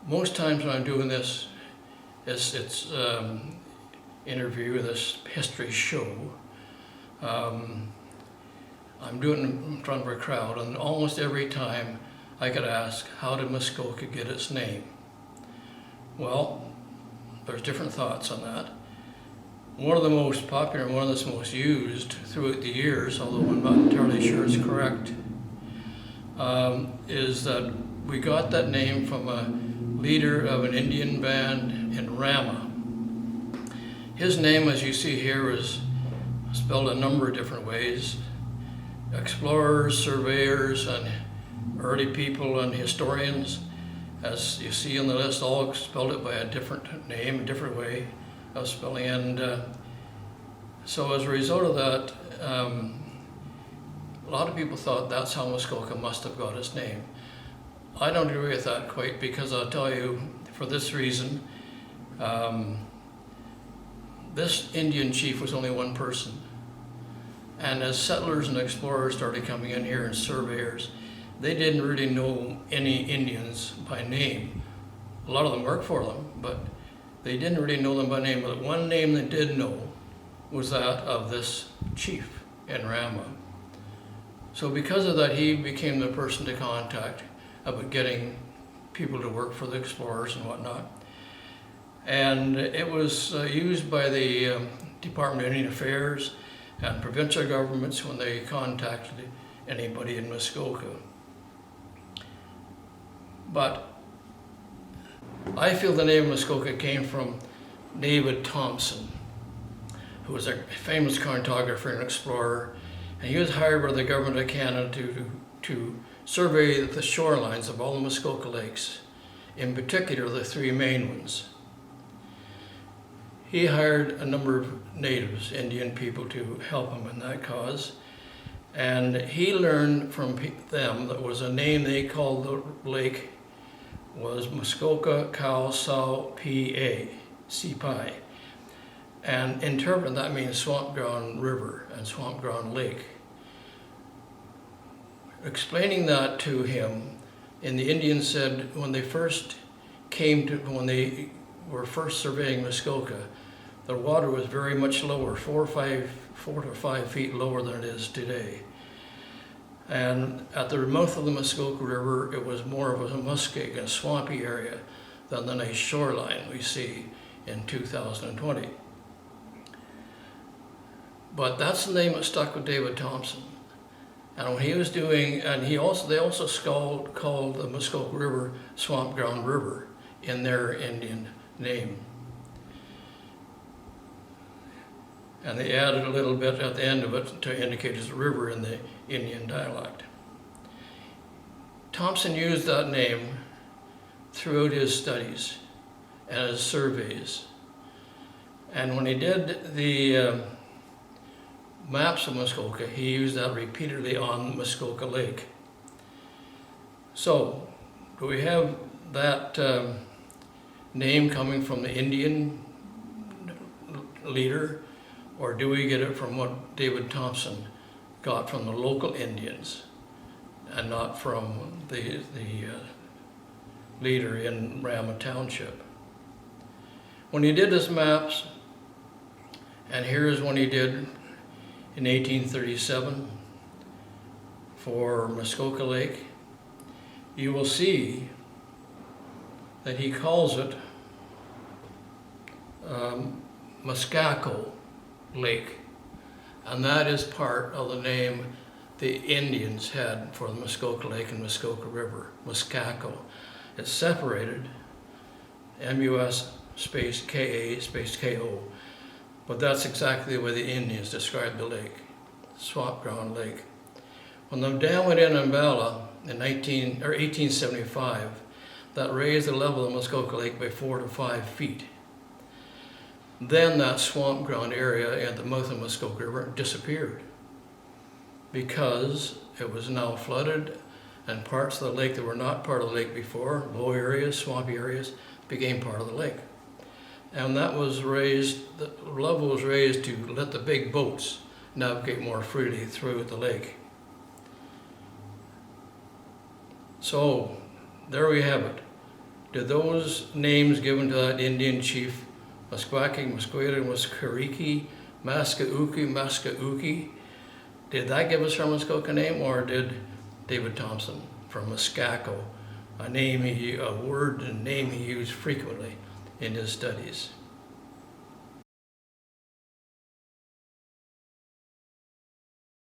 most times when I'm doing this, interview, this history show, I'm doing it in front of a crowd, and almost every time I get asked, how did Muskoka get its name? Well, there's different thoughts on that. One of the most popular and one that's most used throughout the years, although I'm not entirely sure it's correct, is that we got that name from a leader of an Indian band in Rama. His name, as you see here, is spelled a number of different ways. Explorers, surveyors, and early people and historians, as you see on the list, all spelled it by a different name, a different way of spelling. And so as a result of that, a lot of people thought that's how Muskoka must have got its name. I don't agree with that quite, because I'll tell you, for this reason, this Indian chief was only one person. And as settlers and explorers started coming in here and surveyors, they didn't really know any Indians by name. A lot of them worked for them, but they didn't really know them by name. But one name they did know was that of this chief in Rama. So because of that, he became the person to contact about getting people to work for the explorers and whatnot. And it was used by the Department of Indian Affairs and provincial governments when they contacted anybody in Muskoka. But I feel the name of Muskoka came from David Thompson, who was a famous cartographer and explorer, and he was hired by the government of Canada to survey the shorelines of all the Muskoka lakes, in particular the three main ones. He hired a number of natives, Indian people, to help him in that cause. And he learned from them that was a name they called the lake was Muskoka Cow Sau P.A., C-Pi. And interpret that means swamp ground river and swamp ground lake. Explaining that to him, and the Indians said when they were first surveying Muskoka, the water was very much lower, 4 to 5 feet lower than it is today. And at the mouth of the Muskoka River, it was more of a muskeg, a swampy area, than the nice shoreline we see in 2020. But that's the name that stuck with David Thompson. And when he was doing, and they also called the Muskoka River Swamp Ground River in their Indian name. And they added a little bit at the end of it to indicate it's a river in the Indian dialect. Thompson used that name throughout his studies and his surveys. And when he did the maps of Muskoka, he used that repeatedly on Muskoka Lake. So, do we have that name coming from the Indian leader, or do we get it from what David Thompson got from the local Indians and not from the leader in Rama Township? When he did his maps, and here's one he did in 1837 for Muskoka Lake, you will see that he calls it Muskoka Lake, and that is part of the name the Indians had for the Muskoka Lake and Muskoka River, Muskoka. It's separated, M-U-S space K-A space K-O, but that's exactly the way the Indians described the lake, swamp ground lake. When the dam went in Bala in 1875, that raised the level of Muskoka Lake by 4 to 5 feet. Then that swamp ground area at the mouth of Muskoka River disappeared because it was now flooded, and parts of the lake that were not part of the lake before, low areas, swampy areas, became part of the lake. And that was raised, the level was raised to let the big boats navigate more freely through the lake. So there we have it. did those names given to that Indian chief, Meskwaki, Meskwaki, Meskariki, Maskauki, did that give us our Muskoka name, or did David Thompson from Muskako, a word and name he used frequently in his studies?